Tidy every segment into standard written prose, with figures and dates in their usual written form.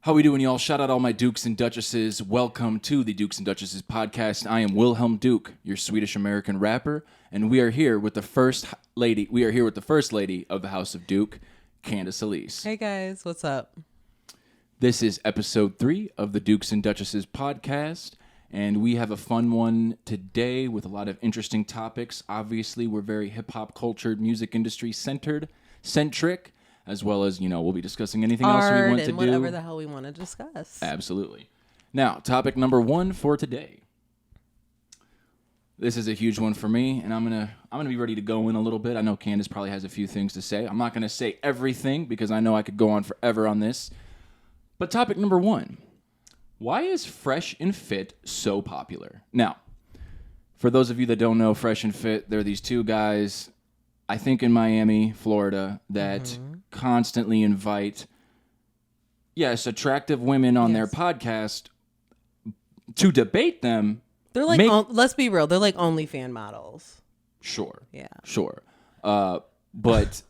How we doing, y'all? Shout out all my Dukes and Duchesses. Welcome to the Dukes and Duchesses podcast. I am Wilhelm Duke, your Swedish-American rapper, and we are here with the first lady. We are here with the first lady of the House of Duke, Candace Elise. Hey guys, what's up? This is episode 3 of the Dukes and Duchesses podcast, and we have a fun one today with a lot of interesting topics. Obviously, we're very hip-hop cultured, music industry centric. As well as, we'll be discussing anything else we want to do. Whatever the hell we want to discuss. Absolutely. Now, topic number 1 for today. This is a huge one for me, and I'm gonna be ready to go in a little bit. I know Candace probably has a few things to say. I'm not gonna say everything because I know I could go on forever on this. But topic number 1. Why is Fresh and Fit so popular? Now, for those of you that don't know Fresh and Fit, they're these two guys, I think in Miami, Florida, that constantly invite, attractive women on their podcast to debate them. They're like, let's be real, they're like OnlyFans models. Sure. Yeah. Sure. But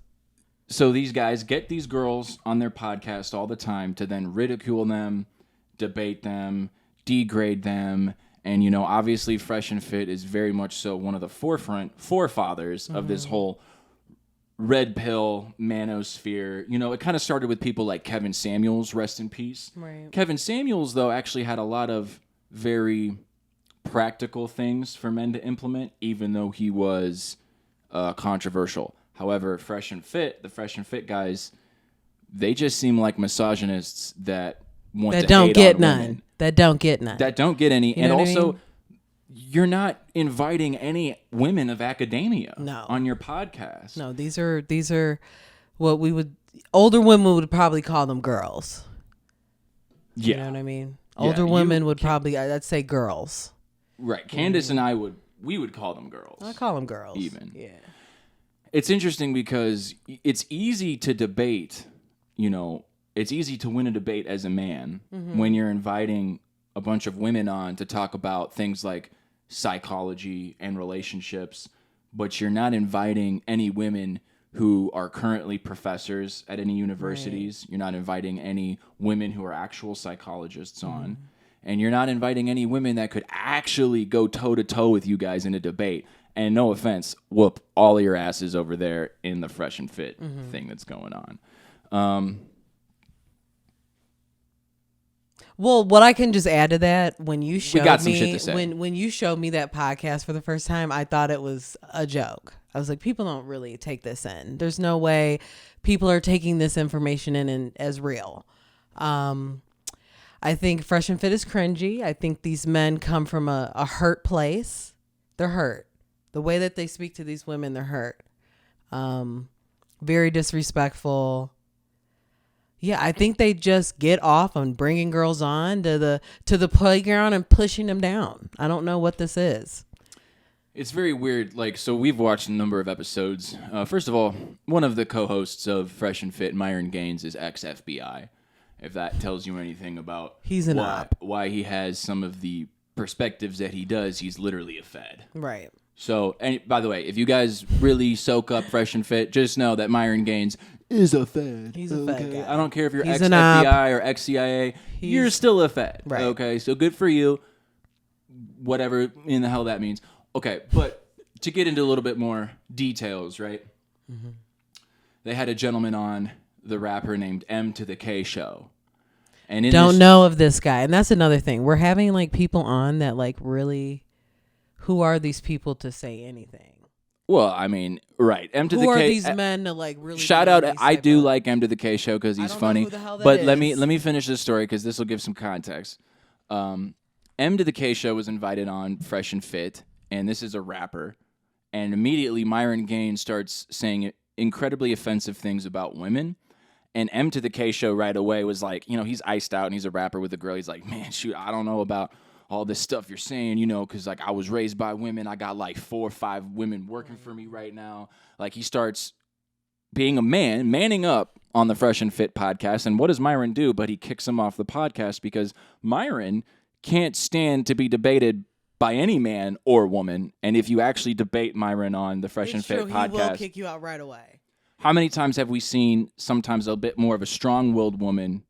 so these guys get these girls on their podcast all the time to then ridicule them, debate them, degrade them. And, obviously Fresh and Fit is very much so one of the forefathers of this whole red pill manosphere. It kind of started with people like Kevin Samuels, rest in peace. Right. Kevin Samuels, though, actually had a lot of very practical things for men to implement, even though he was controversial. However, the Fresh and Fit guys, they just seem like misogynists that want to don't hate get on none. women. That don't get none. That don't get any. You know and also, I mean? You're not inviting any women of academia on your podcast. No, these are what we would, older women would probably call them girls. Yeah. You know what I mean? Older women would probably, I'd say girls. Right. Candace and I would call them girls. I call them girls. Even. Yeah. It's interesting because it's easy to debate, it's easy to win a debate as a man when you're inviting a bunch of women on to talk about things like psychology and relationships, but you're not inviting any women who are currently professors at any universities. Right. You're not inviting any women who are actual psychologists on. And you're not inviting any women that could actually go toe-to-toe with you guys in a debate. And no offense, whoop all of your asses over there in the Fresh and Fit thing that's going on. Well, what I can just add to that, when you showed me shit to say. when you showed me that podcast for the first time, I thought it was a joke. I was like, people don't really take this in. There's no way people are taking this information in as real. I think Fresh and Fit is cringy. I think these men come from a hurt place. They're hurt. The way that they speak to these women, they're hurt. Very disrespectful. Yeah, I think they just get off on bringing girls on to the playground and pushing them down. I don't know what this is. It's very weird. So we've watched a number of episodes. First of all, one of the co-hosts of Fresh and Fit, Myron Gaines, is ex-FBI. If that tells you anything about why he has some of the perspectives that he does, he's literally a Fed. Right. So, and by the way, if you guys really soak up Fresh and Fit, just know that Myron Gaines is a Fed. He's a Fed guy. I don't care if you're ex-FBI or ex-CIA. You're still a Fed. Right. Okay, so good for you. Whatever in the hell that means. Okay, but to get into a little bit more details, right? They had a gentleman on, the rapper named M to the K Show. And don't know of this guy. And that's another thing. We're having people on that really, who are these people to say anything? Well, I mean, right. M to the K. Who are these men to really shout out? I do like M to the K Show because he's funny. Know who the hell that but is. let me finish this story because this will give some context. M to the K Show was invited on Fresh and Fit, and this is a rapper. And immediately Myron Gaines starts saying incredibly offensive things about women. And M to the K Show right away was like, he's iced out and he's a rapper with a girl. He's like, man, shoot, I don't know about all this stuff you're saying, because I was raised by women. I got 4 or 5 women working for me right now. He starts being a man, manning up on the Fresh and Fit podcast. And what does Myron do? But he kicks him off the podcast because Myron can't stand to be debated by any man or woman. And if you actually debate Myron on the Fresh and Fit podcast, he will kick you out right away. How many times have we seen sometimes a bit more of a strong-willed woman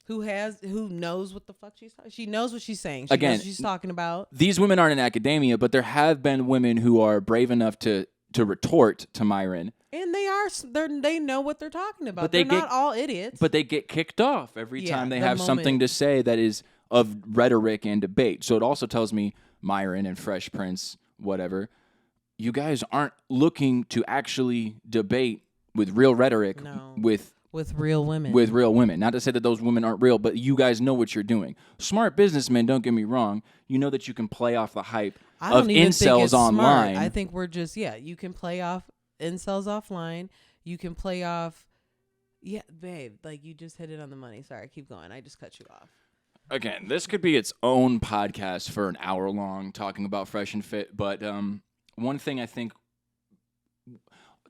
who knows what the fuck she's talking. She knows what she's saying. Again, knows what she's talking about. These women aren't in academia, but there have been women who are brave enough to retort to Myron. And they know what they're talking about. But they're not all idiots. But they get kicked off every time they have moment. something to say that is of rhetoric and debate. So it also tells me Myron and Fresh Prince, whatever, you guys aren't looking to actually debate with real rhetoric with real women. With real women. Not to say that those women aren't real, but you guys know what you're doing. Smart businessmen, don't get me wrong. You know that you can play off the hype of incels online. Smart. I think we're just, you can play off incels offline. You can play off, babe, like you just hit it on the money. Sorry, keep going. I just cut you off. Again, this could be its own podcast for an hour long talking about Fresh and Fit, but one thing I think,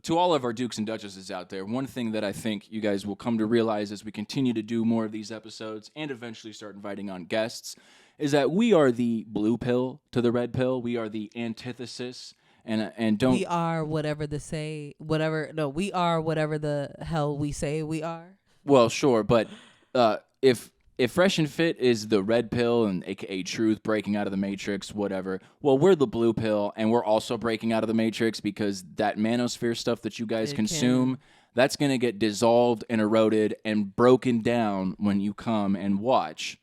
to all of our Dukes and Duchesses out there, one thing that I think you guys will come to realize as we continue to do more of these episodes and eventually start inviting on guests is that we are the blue pill to the red pill. We are the antithesis. And don't... We are whatever we are whatever the hell we say we are. Well, sure, but if Fresh and Fit is the red pill and aka truth, breaking out of the matrix, whatever, well, we're the blue pill and we're also breaking out of the matrix because that manosphere stuff that you guys consume, that's going to get dissolved and eroded and broken down when you come and watch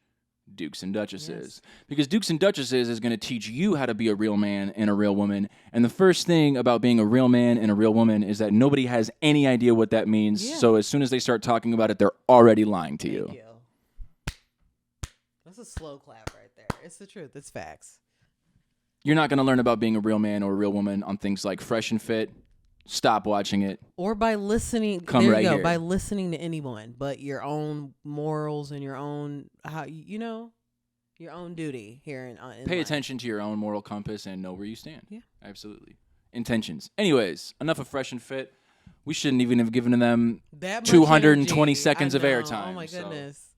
Dukes and Duchesses. Yes. Because Dukes and Duchesses is going to teach you how to be a real man and a real woman. And the first thing about being a real man and a real woman is that nobody has any idea what that means. Yeah. So as soon as they start talking about it, they're already lying to you. That's a slow clap right there. It's the truth. It's facts. You're not going to learn about being a real man or a real woman on things like Fresh and Fit. Stop watching it. Or by listening. Come right here. By listening to anyone, but your own morals and your own your own duty here in Pay life. Attention to your own moral compass and know where you stand. Yeah, absolutely. Intentions. Anyways, enough of Fresh and Fit. We shouldn't even have given them that 220 seconds of airtime. Oh my goodness.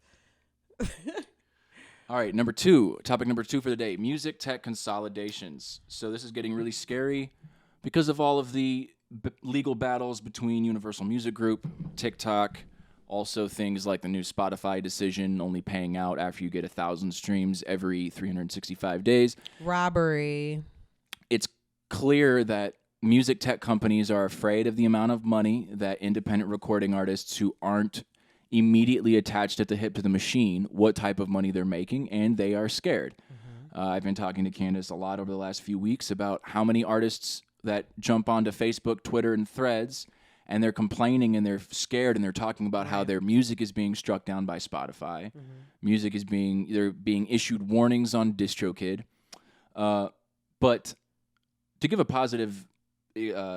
All right, topic number two for the day, music tech consolidations. So this is getting really scary because of all of the legal battles between Universal Music Group, TikTok, also things like the new Spotify decision only paying out after you get 1,000 streams every 365 days. Robbery. It's clear that music tech companies are afraid of the amount of money that independent recording artists who aren't immediately attached at the hip to the machine, what type of money they're making, and they are scared. Mm-hmm. I've been talking to Candace a lot over the last few weeks about how many artists that jump onto Facebook, Twitter, and Threads, and they're complaining and they're scared and they're talking about how their music is being struck down by Spotify. Mm-hmm. They're being issued warnings on DistroKid. But to give a positive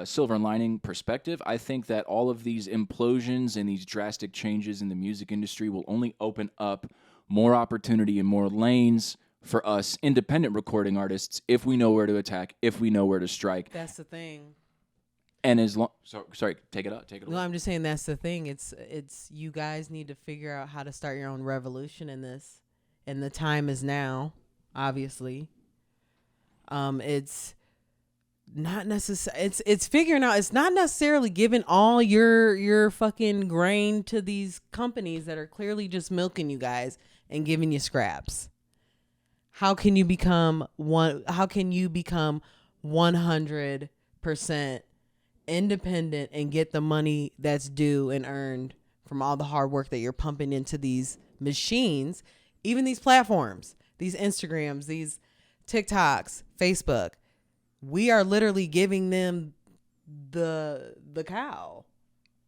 silver lining perspective, I think that all of these implosions and these drastic changes in the music industry will only open up more opportunity and more lanes for us independent recording artists if we know where to attack, if we know where to strike. That's the thing. And as long, sorry, take it away. No, I'm just saying that's the thing. It's you guys need to figure out how to start your own revolution in this, and the time is now. Obviously, it's not necessary. It's figuring out. It's not necessarily giving all your fucking grain to these companies that are clearly just milking you guys and giving you scraps. How can you become 100% independent and get the money that's due and earned from all the hard work that you're pumping into these machines, even these platforms, these Instagrams, these TikToks, Facebook? We are literally giving them the cow.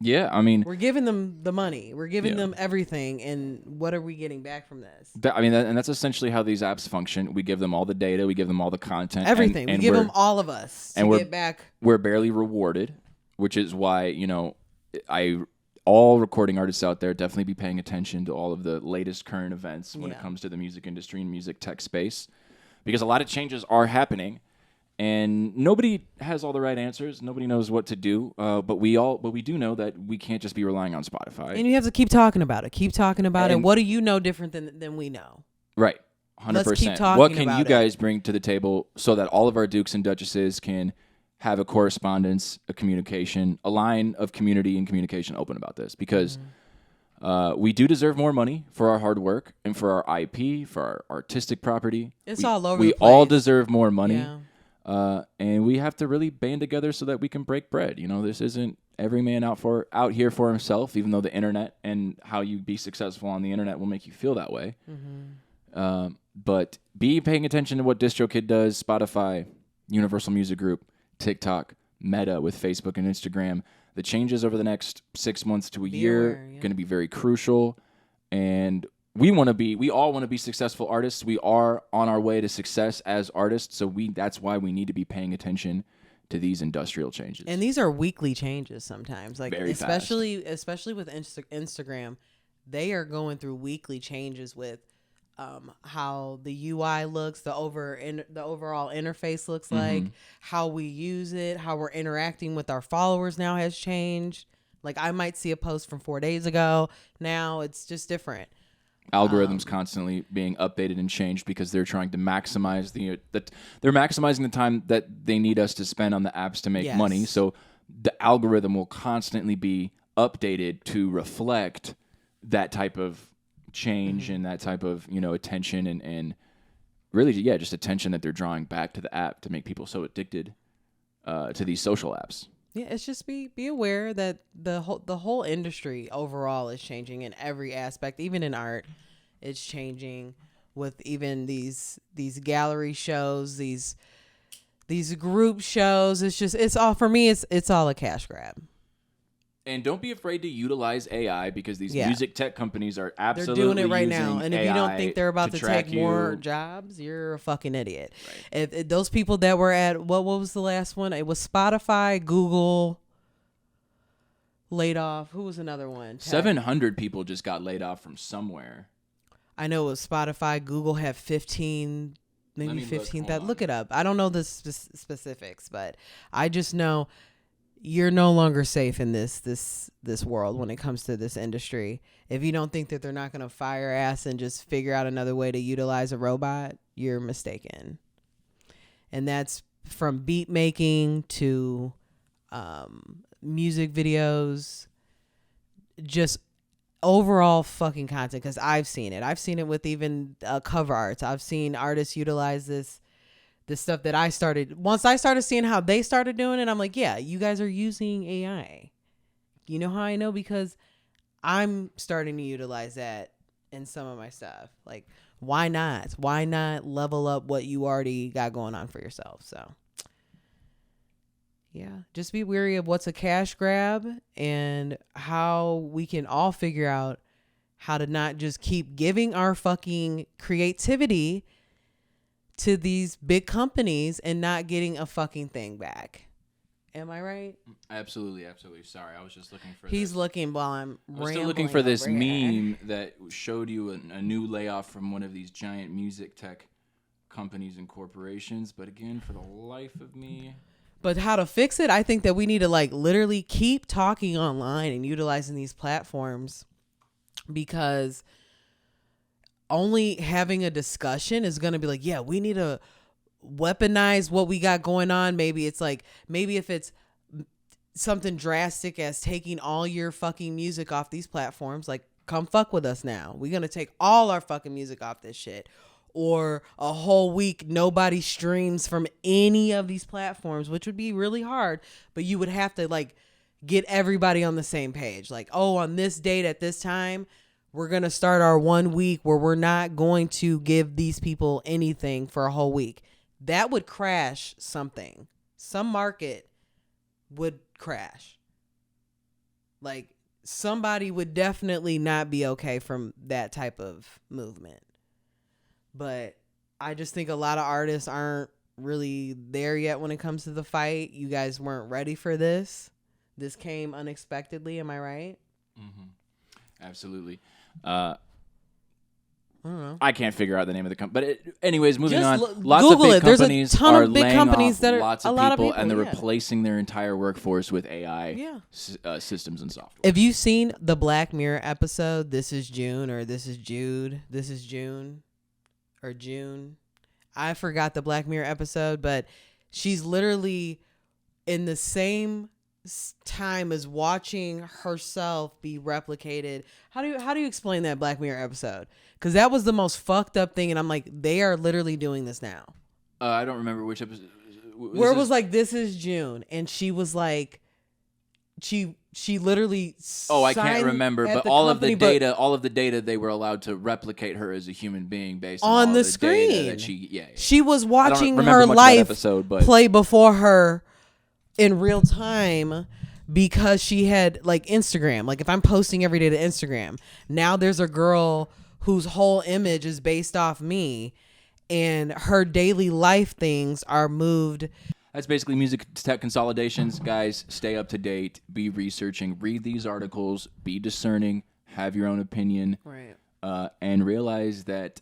Yeah, I mean, we're giving them the money. We're giving them everything, and what are we getting back from this? And that's essentially how these apps function. We give them all the data, we give them all the content, everything. We give them all of us to get back. We're barely rewarded, which is why all recording artists out there definitely be paying attention to all of the latest current events when it comes to the music industry and music tech space, because a lot of changes are happening. And nobody has all the right answers. Nobody knows what to do. But we do know that we can't just be relying on Spotify. And you have to keep talking about it. Keep talking about it. What do you know different than we know? Right. 100%. Let's keep talking what can about you guys bring to the table so that all of our Dukes and Duchesses can have a correspondence, a communication, a line of community and communication open about this? Because We do deserve more money for our hard work and for our IP, for our artistic property. It's all over we the place. all deserve more money. Yeah. And we have to really band together so that we can break bread. You know, this isn't every man out here for himself, even though the internet and how you be successful on the internet will make you feel that way. Mm-hmm. But be paying attention to what DistroKid does, Spotify, Universal Music Group, TikTok, Meta with Facebook and Instagram. The changes over the next 6 months to a year going to be very crucial. And we all want to be successful artists. We are on our way to success as artists. So that's why we need to be paying attention to these industrial changes. And these are weekly changes sometimes. Like very especially with Instagram, they are going through weekly changes with how the UI looks, the overall interface looks like, how we use it, how we're interacting with our followers now has changed. Like I might see a post from 4 days ago. Now it's just different. Algorithms constantly being updated and changed because they're trying to maximize they're maximizing the time that they need us to spend on the apps to make money. So the algorithm will constantly be updated to reflect that type of change and that type of, attention and really, just attention that they're drawing back to the app to make people so addicted to these social apps. Yeah, it's just be aware that the whole industry overall is changing in every aspect, even in art. It's changing with even these gallery shows, these group shows. It's all, for me, it's all a cash grab. And don't be afraid to utilize AI because these music tech companies are absolutely they're doing it right now. And if you don't AI think they're about to take more jobs, you're a fucking idiot. Right. If those people that were at what was the last one? It was Spotify, Google laid off. Who was another one? 700 people just got laid off from somewhere. I know it was Spotify. Google had 15, maybe 15. Look it up. I don't know the specifics, but I just know you're no longer safe in this world when it comes to this industry. If you don't think that they're not going to fire ass and just figure out another way to utilize a robot, you're mistaken. And that's from beat making to music videos, just overall fucking content. Because I've seen it with even cover arts. I've seen artists utilize this stuff that once I started seeing how they started doing it, I'm like, yeah, you guys are using AI. You know how I know? Because I'm starting to utilize that in some of my stuff. Like, why not? Why not level up what you already got going on for yourself? So, yeah, just be wary of what's a cash grab and how we can all figure out how to not just keep giving our fucking creativity to these big companies and not getting a fucking thing back. Am I right? Absolutely. Sorry, I was just looking for He's looking while I'm still looking for this meme that showed you a new layoff from one of these giant music tech companies and corporations. But again, for the life of me. But how to fix it, I think that we need to literally keep talking online and utilizing these platforms, because only having a discussion is going to be like, yeah, we need to weaponize what we got going on. Maybe if it's something drastic as taking all your fucking music off these platforms, like, come fuck with us now. We're going to take all our fucking music off this shit. Or a whole week, nobody streams from any of these platforms, which would be really hard. But you would have to get everybody on the same page. Like, oh, on this date at this time, we're going to start our 1 week where we're not going to give these people anything for a whole week. That would crash something. Some market would crash. Like, somebody would definitely not be okay from that type of movement. But I just think a lot of artists aren't really there yet when it comes to the fight. You guys weren't ready for this. This came unexpectedly. Am I right? Mm-hmm. Absolutely. I can't figure out the name of the company. But anyways, moving on. Lots Google of big companies are laying off that are lots of people, and they're replacing their entire workforce with AI systems and software. Have you seen the Black Mirror episode, This is June, or This is Jude? This is June or June. I forgot the Black Mirror episode, but she's literally in the same time is watching herself be replicated. How do you explain that Black Mirror episode? Because that was the most fucked up thing, and I'm like, they are literally doing this now. I don't remember which episode. Where it was like, this is June, and she was like, she literally. I can't remember, but all of the data they were allowed to replicate her as a human being based on all the the screen. data that She was watching remember her much of that life episode, but play before her in real time because she had like Instagram. Like if I'm posting every day to Instagram, now there's a girl whose whole image is based off me, and her daily life things are moved. That's basically music tech consolidations. Guys, stay up to date, be researching, read these articles, be discerning, have your own opinion, right? And realize that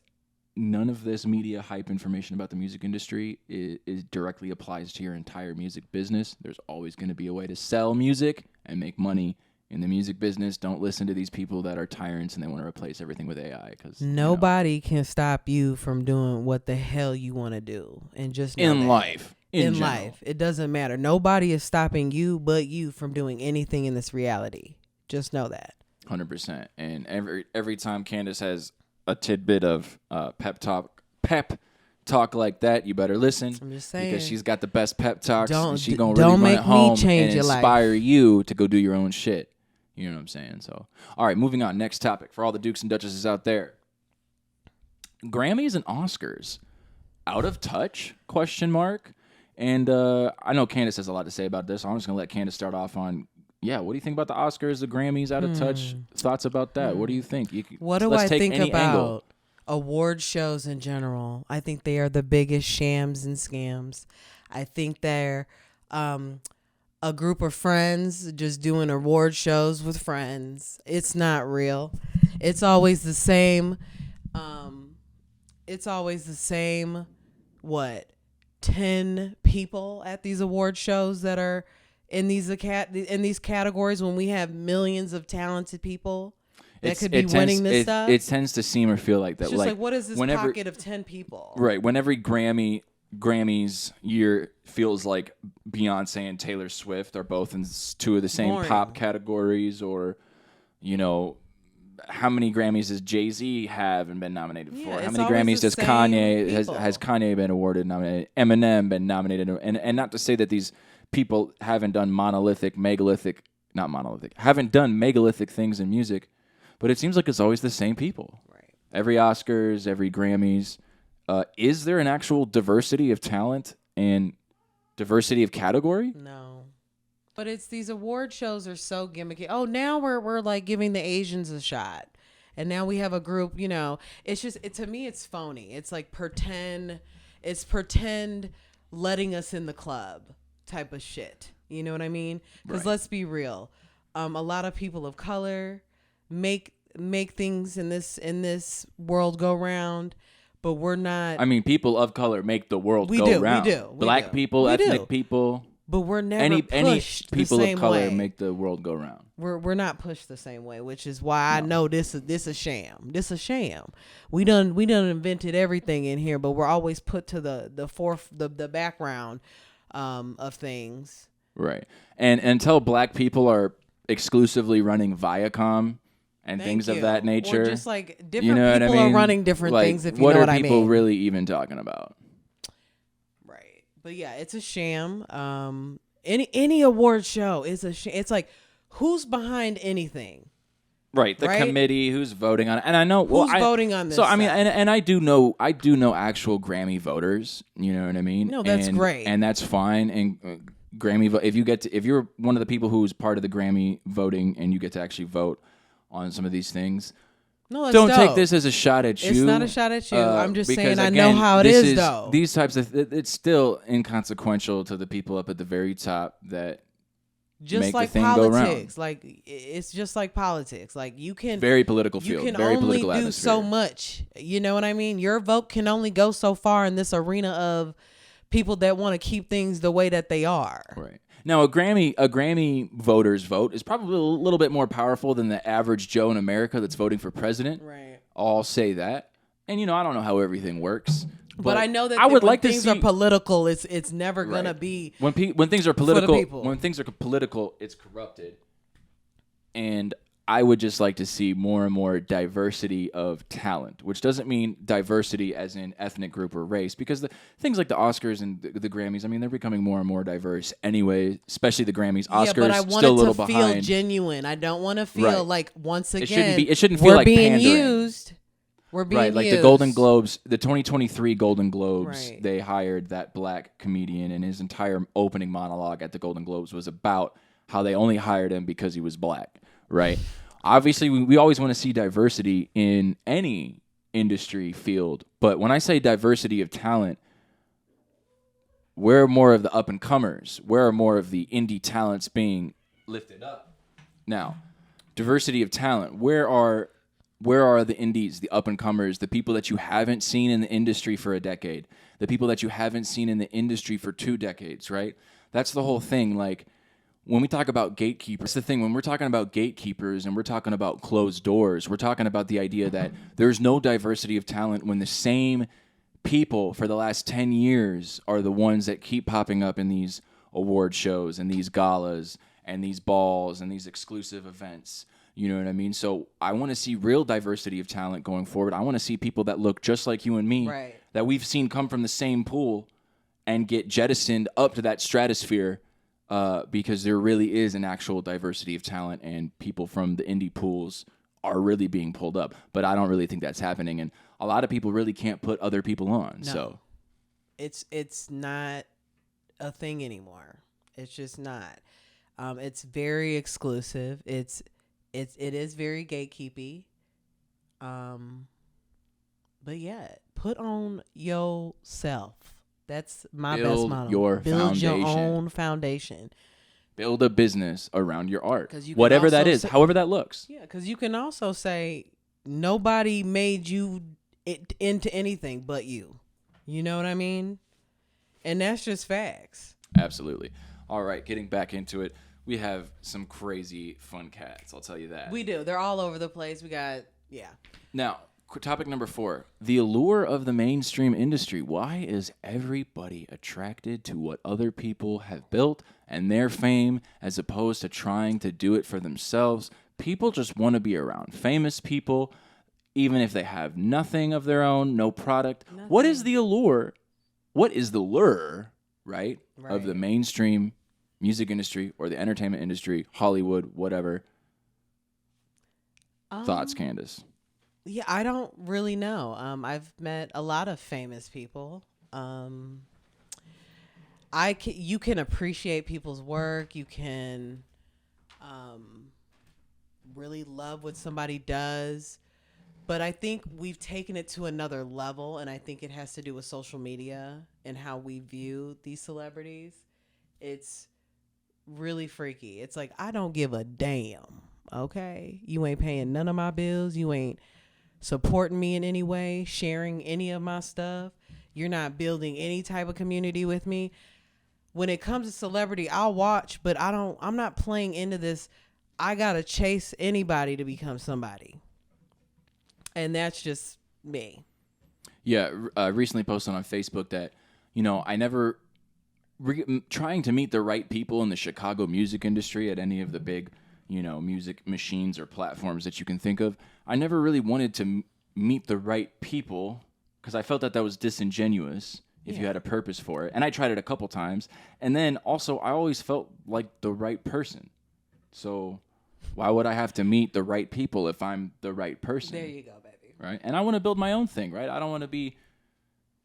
none of this media hype information about the music industry is directly applies to your entire music business. There's always going to be a way to sell music and make money in the music business. Don't listen to these people that are tyrants and they want to replace everything with AI. Because nobody can stop you from doing what the hell you want to do, and just know in that. life. In life, it doesn't matter. Nobody is stopping you but you from doing anything in this reality. Just know that. 100%. And every time Candace has a tidbit of pep talk like that, you better listen. I'm just saying, because she's got the best pep talks. And she's gonna don't really make run it home me change and your life. inspire you to go do your own shit. You know what I'm saying? So, all right, moving on. Next topic for all the Dukes and Duchesses out there. Grammys and Oscars, out of touch? ? And I know Candace has a lot to say about this. I'm just gonna let Candace start off on. Yeah, what do you think about the Oscars, the Grammys, out of touch? Thoughts about that? What do you think? What do I think about award shows in general? I think they are the biggest shams and scams. I think they're a group of friends just doing award shows with friends. It's not real. It's always the same. What? 10 people at these award shows that are in these categories when we have millions of talented people that could be winning this stuff. It tends to seem or feel like that. It's just like what is this pocket of 10 people? Right. When every Grammys year feels like Beyonce and Taylor Swift are both in two of the same pop categories, or, you know, how many Grammys does Jay-Z have and been nominated for? How many Grammys does Kanye has Kanye been awarded, nominated? Eminem been nominated, and not to say that these people haven't done haven't done megalithic things in music, but it seems like it's always the same people. Right. Every Oscars, every Grammys. Is there an actual diversity of talent and diversity of category? No. But it's these award shows are so gimmicky. Oh, now we're like giving the Asians a shot. And now we have a group, you know, it's just, to me, it's phony. It's like pretend letting us in the club type of shit. You know what I mean? Because let's be real. A lot of people of color make things in this world go round, but we're not. I mean, people of color make the world go round. We do. Black people, ethnic people. But we're never pushed any people the same of color way. Make the world go round. We're not pushed the same way, which is why I know this a sham. This a sham. We done invented everything in here, but we're always put to the background of things. Right. And until black people are exclusively running Viacom and things of that nature, or just like different people are running different things. If you know what I mean. What are people really even talking about? But yeah, it's a sham. Any award show is a sham. It's like, who's behind anything? Right, the committee, who's voting on it, and I know who's voting on this. So I mean, and I do know actual Grammy voters. You know what I mean? No, that's great, and that's fine. And Grammy, if you're one of the people who's part of the Grammy voting, and you get to actually vote on some of these things. No, that's don't dope. Take this as a shot at you. It's not a shot at you. I'm just saying again, I know how it is, though. These types of it's still inconsequential to the people up at the very top that just make like the thing politics. go round. Like it's just like politics. Like you can very political field. You can very only political do atmosphere. so much. You know what I mean? Your vote can only go so far in this arena of people that want to keep things the way that they are. Right. Now, a Grammy voter's vote is probably a little bit more powerful than the average Joe in America that's voting for president. Right. I'll say that. And, I don't know how everything works. But I know that I would when like to things see are political, it's never gonna be when things are for the political. people. When things are political, it's corrupted. And I would just like to see more and more diversity of talent, which doesn't mean diversity as in ethnic group or race, because things like the Oscars and the Grammys, I mean, they're becoming more and more diverse anyway, especially the Grammys. Oscars, yeah, but I want still a it little to feel behind. genuine. I don't want to feel like once again It shouldn't feel we're like being pandering. used. We're being Right, like used. the Golden Globes, the 2023 Golden Globes, Right. they hired that black comedian, and his entire opening monologue at the Golden Globes was about how they only hired him because he was black, right? Obviously, we always want to see diversity in any industry field, but when I say diversity of talent, where are more of the up-and-comers? Where are more of the indie talents being lifted up? Now, diversity of talent, where are the indies, the up-and-comers, the people that you haven't seen in the industry for a decade, the people that you haven't seen in the industry for 2 decades, right? That's the whole thing. Like, when we talk about gatekeepers, that's the thing. When we're talking about gatekeepers and we're talking about closed doors, we're talking about the idea that there's no diversity of talent when the same people for the last 10 years are the ones that keep popping up in these award shows and these galas and these balls and these exclusive events. You know what I mean? So I want to see real diversity of talent going forward. I want to see people that look just like you and me, Right. that we've seen come from the same pool and get jettisoned up to that stratosphere, because there really is an actual diversity of talent and people from the indie pools are really being pulled up. But I don't really think that's happening. And a lot of people really can't put other people on. No. So It's not a thing anymore. It's just not. It's very exclusive. It is very gatekeepy. But yeah, put on yourself. That's my best build motto. your Build your foundation. own foundation. Build a business around your art, 'Cause you can whatever that also is, say- however that looks. Yeah, because you can also say nobody made you into anything but you. You know what I mean? And that's just facts. Absolutely. All right, getting back into it, we have some crazy fun cats. I'll tell you that. We do. They're all over the place. We got, Now, topic number 4, the allure of the mainstream industry. Why is everybody attracted to what other people have built and their fame as opposed to trying to do it for themselves? People just want to be around famous people, even if they have nothing of their own, no product. What is the allure? What is the lure, right, of the mainstream music industry or the entertainment industry, Hollywood, whatever? Thoughts, Candace? Yeah, I don't really know. I've met a lot of famous people. You can appreciate people's work. You can really love what somebody does. But I think we've taken it to another level, and I think it has to do with social media and how we view these celebrities. It's really freaky. It's like, I don't give a damn, okay? You ain't paying none of my bills. You ain't supporting me in any way, sharing any of my stuff. You're not building any type of community with me. When it comes to celebrity, I'll watch, but I'm not playing into this. I got to chase anybody to become somebody. And that's just me. Yeah, recently posted on Facebook that, I never, trying to meet the right people in the Chicago music industry at any of the big, music machines or platforms that you can think of, I never really wanted to meet the right people because I felt that was disingenuous if you had a purpose for it. And I tried it a couple times. And then also, I always felt like the right person. So why would I have to meet the right people if I'm the right person? There you go, baby. Right? And I want to build my own thing, right? I don't want to be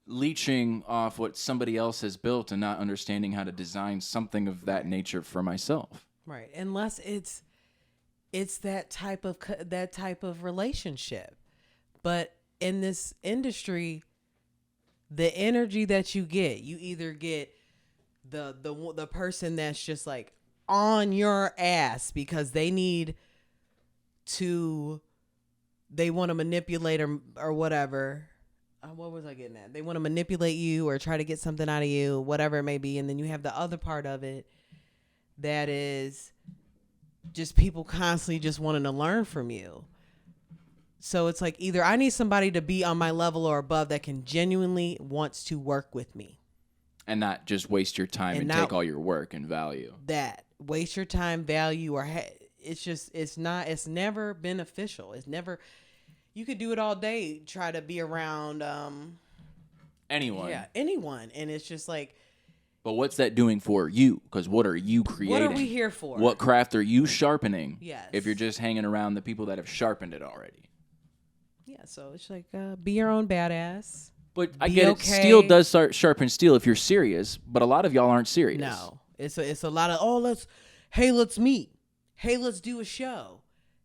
leeching off what somebody else has built and not understanding how to design something of that nature for myself. Right. Unless it's that type of relationship. But in this industry, the energy that you either get the person that's just like on your ass because they want to manipulate or whatever. What was I getting at? They want to manipulate you or try to get something out of you, whatever it may be. And then you have the other part of it that is just people constantly just wanting to learn from you. So it's like either I need somebody to be on my level or above that can genuinely wants to work with me. And not just waste your time and take all your work and value. That waste your time, value, or it's never beneficial. It's never, you could do it all day, try to be around anyone. Yeah, anyone. And it's just like, but what's that doing for you? Because what are you creating? What are we here for? What craft are you sharpening? Yes. If you're just hanging around the people that have sharpened it already. Yeah, so it's like be your own badass. But I get it. Steel does sharpen steel if you're serious, but a lot of y'all aren't serious. No, it's a lot of let's meet, hey, let's do a show,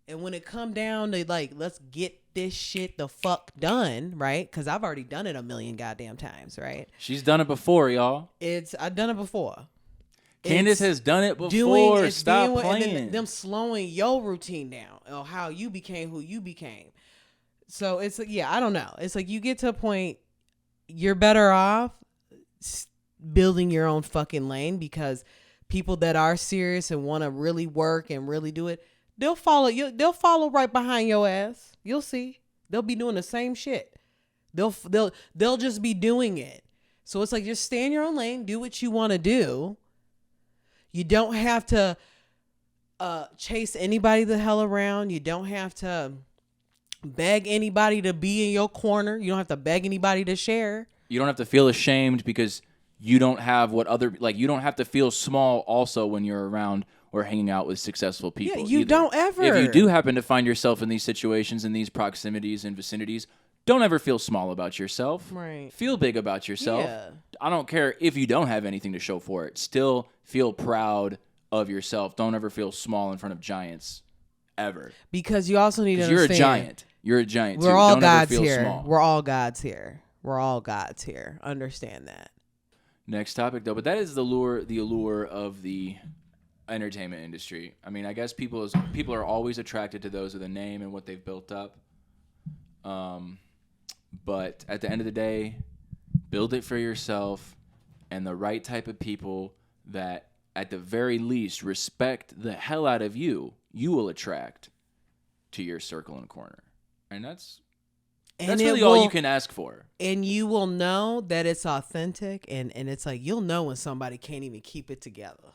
and when it come down to like let's get this shit the fuck done, right? Because I've already done it a million goddamn times, right? She's done it before, y'all. I've done it before. Candace has done it before. Stop playing. And them slowing your routine down, or how you became who you became. So it's like, I don't know. It's like you get to a point. You're better off building your own fucking lane, because people that are serious and want to really work and really do it, they'll follow you. They'll follow right behind your ass. You'll see. They'll be doing the same shit. They'll just be doing it. So it's like, just stay in your own lane, do what you want to do. You don't have to chase anybody the hell around. You don't have to beg anybody to be in your corner. You don't have to beg anybody to share. You don't have to feel ashamed because you don't have you don't have to feel small also when you're around or hanging out with successful people. Yeah, you don't ever. If you do happen to find yourself in these situations, in these proximities and vicinities, don't ever feel small about yourself. Right. Feel big about yourself. Yeah. I don't care if you don't have anything to show for it. Still feel proud of yourself. Don't ever feel small in front of giants. Ever. Because you also need to understand. You're a giant. You're a giant, We're too. all Don't gods ever feel here. small. We're all gods here. We're all gods here. Understand that. Next topic, though. But that is the allure of the entertainment industry. I mean, I guess people are always attracted to those with a name and what they've built up. But at the end of the day, build it for yourself and the right type of people that, at the very least, respect the hell out of you. You will attract to your circle and corner. And that's really all you can ask for. And you will know that it's authentic, and it's like, you'll know when somebody can't even keep it together.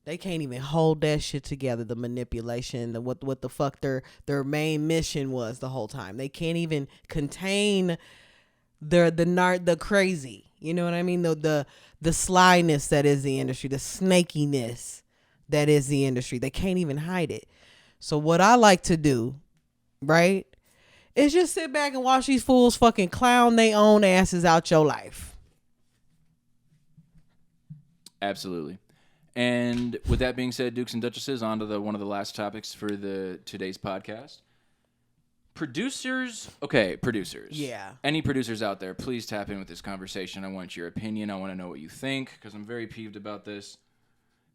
They can't even hold that shit together, the manipulation, what the fuck their main mission was the whole time. They can't even contain the crazy. You know what I mean? The slyness that is the industry, the snakiness that is the industry. They can't even hide it. So what I like to do, right, is just sit back and watch these fools fucking clown their own asses out your life. Absolutely. And with that being said, Dukes and Duchesses, on to one of the last topics for today's podcast. Producers. Yeah. Any producers out there, please tap in with this conversation. I want your opinion. I want to know what you think, because I'm very peeved about this.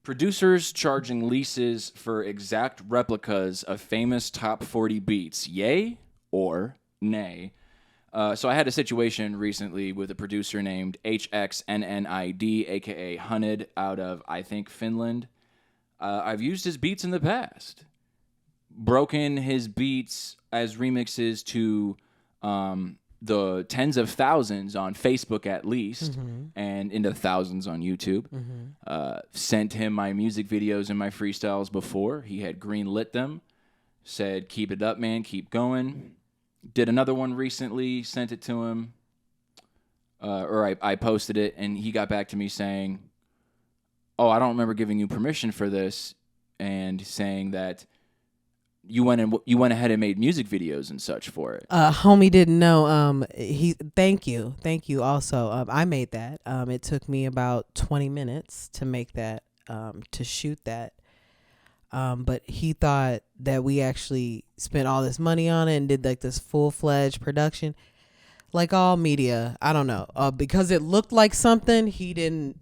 Producers charging leases for exact replicas of famous top 40 beats. Yay or nay? So I had a situation recently with a producer named HXNNID, a.k.a. Hunted, out of, I think, Finland. I've used his beats in the past. Broken his beats as remixes to the tens of thousands on Facebook at least, and into thousands on YouTube. Sent him my music videos and my freestyles before. He had green-lit them. Said, keep it up, man, keep going. Did another one recently, sent it to him. I posted it, and he got back to me saying, oh, I don't remember giving you permission for this, and saying that you went ahead and made music videos and such for it. Homie didn't know. Thank you. Also, I made that. It took me about 20 minutes to make that, to shoot that. But he thought that we actually spent all this money on it and did like this full-fledged production. Like all media, I don't know. Because it looked like something, he didn't.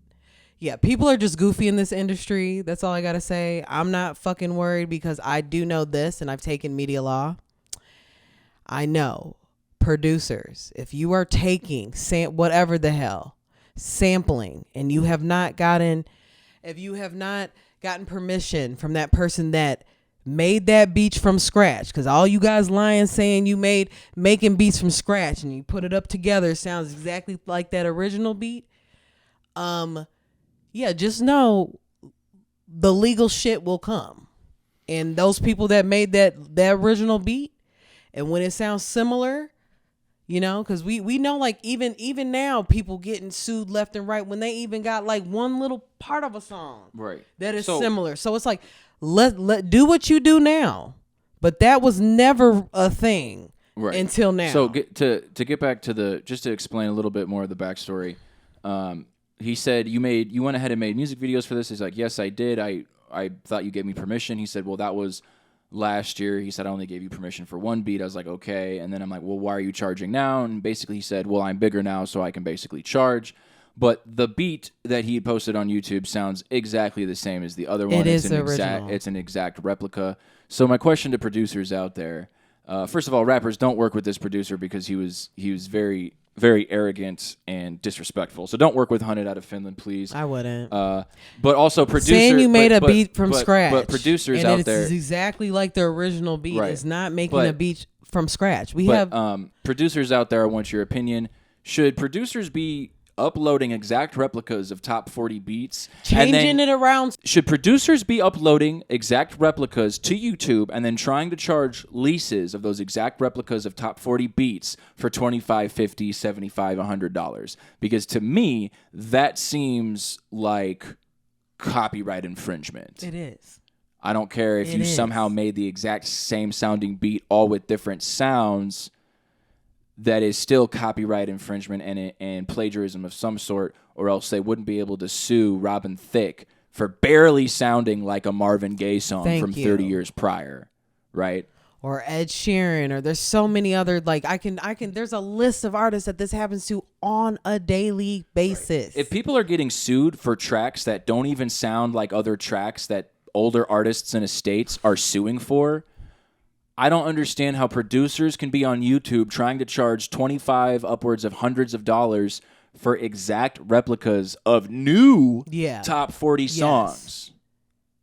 Yeah, people are just goofy in this industry. That's all I got to say. I'm not fucking worried, because I do know this, and I've taken media law. I know producers, if you are taking whatever the hell, sampling, and if you have not gotten permission from that person that made that beat from scratch, because all you guys lying saying you making beats from scratch and you put it up together, it sounds exactly like that original beat. Yeah, just know the legal shit will come. And those people that made that original beat, and when it sounds similar, you know, because we know, like, even now people getting sued left and right when they even got like one little part of a song right that is similar. So it's like, let do what you do now, but that was never a thing until now. So to get back to just to explain a little bit more of the backstory, he said you went ahead and made music videos for this. He's like, yes, I did. I thought you gave me permission. He said, well, that was last year. He said, I only gave you permission for one beat. I was like, okay. And then I'm like, well, why are you charging now? And basically he said, well, I'm bigger now, so I can basically charge. But the beat that he posted on YouTube sounds exactly the same as the other one. It's original. It's an exact replica. So my question to producers out there, first of all, rappers, don't work with this producer because he was very, very arrogant and disrespectful. So don't work with Hunted out of Finland, please. I wouldn't. But also producers... Saying you made a beat from scratch. But producers and out it's there... it's exactly like the original beat. Right. It's not making a beat from scratch. Producers out there, I want your opinion. Should producers be uploading exact replicas of top 40 beats, changing it around? Should producers be uploading exact replicas to YouTube and then trying to charge leases of those exact replicas of top 40 beats for $25, $50, $75, $100? Because to me, that seems like copyright infringement. It is. I don't care if you somehow made the exact same sounding beat, all with different sounds. That is still copyright infringement and plagiarism of some sort, or else they wouldn't be able to sue Robin Thicke for barely sounding like a Marvin Gaye song from 30 years prior, right? Or Ed Sheeran, or there's so many other, like, I can there's a list of artists that this happens to on a daily basis. Right. If people are getting sued for tracks that don't even sound like other tracks that older artists and estates are suing for, I don't understand how producers can be on YouTube trying to charge 25 upwards of hundreds of dollars for exact replicas of new top 40 songs.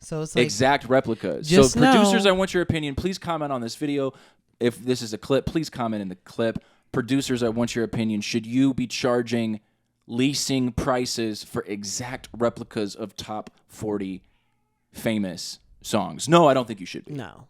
So it's like exact replicas. So producers, I want your opinion. Please comment on this video. If this is a clip, please comment in the clip. Producers, I want your opinion. Should you be charging leasing prices for exact replicas of top 40 famous songs? No, I don't think you should be. No.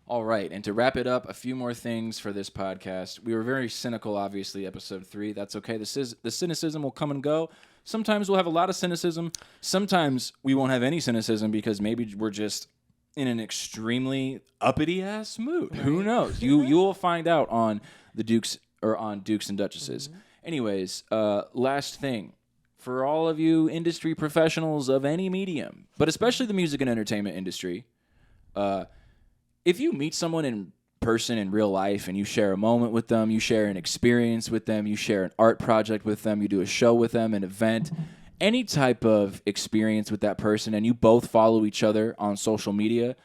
All right, and to wrap it up, a few more things for this podcast. We were very cynical, obviously, episode 3. That's okay. The cynicism will come and go. Sometimes we'll have a lot of cynicism. Sometimes we won't have any cynicism because maybe we're just in an extremely uppity-ass mood. Right. Who knows? You will find out on the Dukes or on Dukes and Duchesses. Mm-hmm. Anyways, last thing. For all of you industry professionals of any medium, but especially the music and entertainment industry, if you meet someone in person in real life and you share a moment with them, you share an experience with them, you share an art project with them, you do a show with them, an event, any type of experience with that person, and you both follow each other on social media,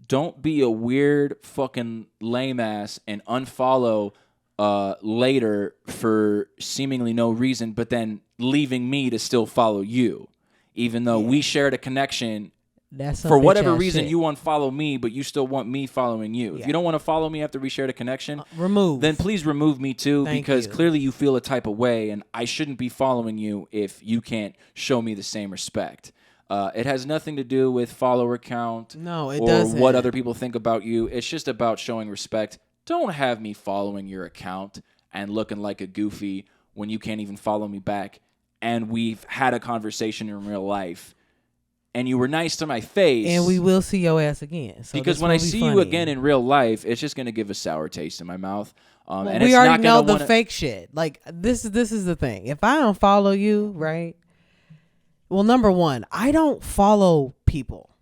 don't be a weird fucking lame ass and unfollow later for seemingly no reason, but then leaving me to still follow you, even though we shared a connection. For whatever reason, shit. you unfollow me, but you still want me following you. Yeah. If you don't want to follow me after we shared a connection, then please remove me too, because clearly you feel a type of way, and I shouldn't be following you if you can't show me the same respect. It has nothing to do with follower count or what other people think about you. It's just about showing respect. Don't have me following your account and looking like a goofy when you can't even follow me back, and we've had a conversation in real life. And you were nice to my face. And we will see your ass again. So because when I see you again in real life, it's just going to give a sour taste in my mouth. And we already know the fake shit. Like, this is the thing. If I don't follow you, right? Well, number one, I don't follow people.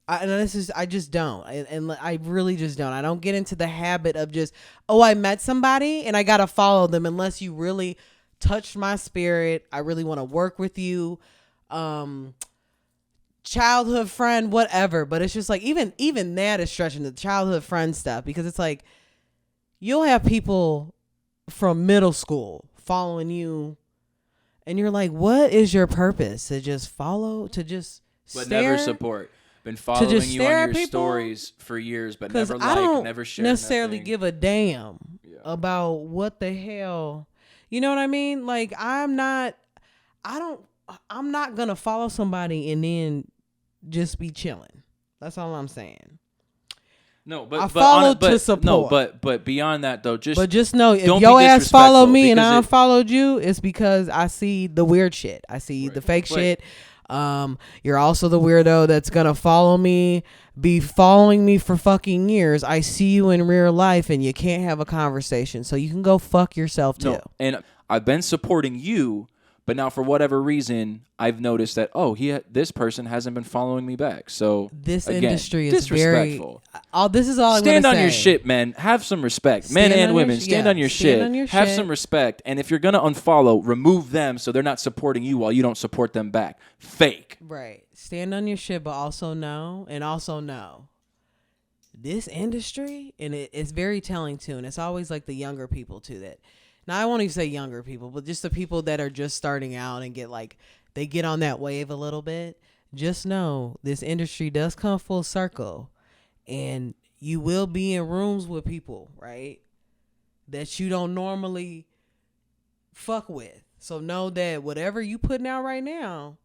I just don't. And I really just don't. I don't get into the habit of just, I met somebody and I got to follow them unless you really touched my spirit. I really want to work with you. Childhood friend, whatever, but it's just like even that is stretching the childhood friend stuff, because it's like you'll have people from middle school following you and you're like, what is your purpose? To just follow, to just but stare? Never support. been following just you stare on at your people? stories for years, but Because never I don't never share necessarily nothing. give a damn about what the hell. You know what I mean? Like I'm not gonna follow somebody and then just be chilling. That's all I'm saying. No, but I follow to support. No, but beyond that though, just know if don't your be ass follow me and I because unfollowed you, it's because I see the weird shit. I see the fake shit. You're also the weirdo that's gonna follow me, be following me for fucking years. I see you in real life and you can't have a conversation, so you can go fuck yourself too. No, and I've been supporting you, but now for whatever reason, I've noticed that this person hasn't been following me back. So this again, industry is disrespectful. This is all I'm stand gonna on say. your shit, man. Have some respect, Stand men on and your women. Stand on your shit. on your Have shit. some respect, and if you're gonna unfollow, remove them so they're not supporting you while you don't support them back. Fake. Right. Stand on your shit, but also know, this industry, and it's very telling too, and it's always like the younger people too that. Now I won't even say younger people, but just the people that are just starting out and they get on that wave a little bit. Just know this industry does come full circle, and you will be in rooms with people, right, that you don't normally fuck with. So know that whatever you putting out right now,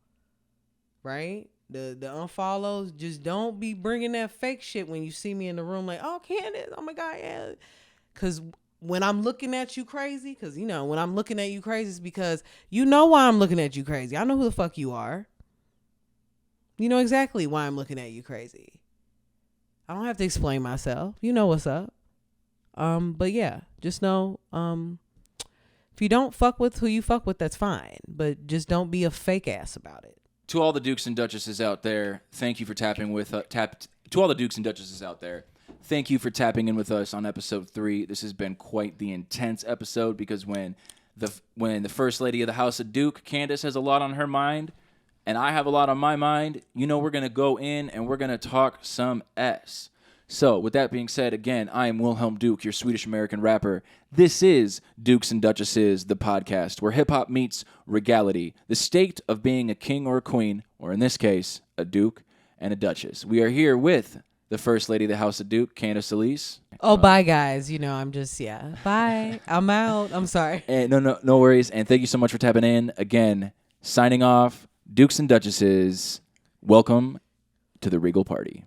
right, the unfollows, just don't be bringing that fake shit when you see me in the room like, oh, Candace, oh my God, yeah. Because when I'm looking at you crazy, when I'm looking at you crazy, it's because you know why I'm looking at you crazy. I know who the fuck you are. You know exactly why I'm looking at you crazy. I don't have to explain myself. You know what's up. But yeah, just know, if you don't fuck with who you fuck with, that's fine. But just don't be a fake ass about it. To all the Dukes and Duchesses out there, thank you for tapping with to all the Dukes and Duchesses out there. Thank you for tapping in with us on episode 3. This has been quite the intense episode because when the first lady of the House of Duke, Candace, has a lot on her mind, and I have a lot on my mind, we're going to go in and we're going to talk some S. So, with that being said, again, I am Wilhelm Duke, your Swedish-American rapper. This is Dukes and Duchesses, the podcast, where hip-hop meets regality, the state of being a king or a queen, or in this case, a duke and a duchess. We are here with the First Lady of the House of Duke, Candace Elise. Oh, bye, guys. I'm just, bye. I'm out. I'm sorry. And no worries. And thank you so much for tapping in. Again, signing off, Dukes and Duchesses, welcome to the Regal Party.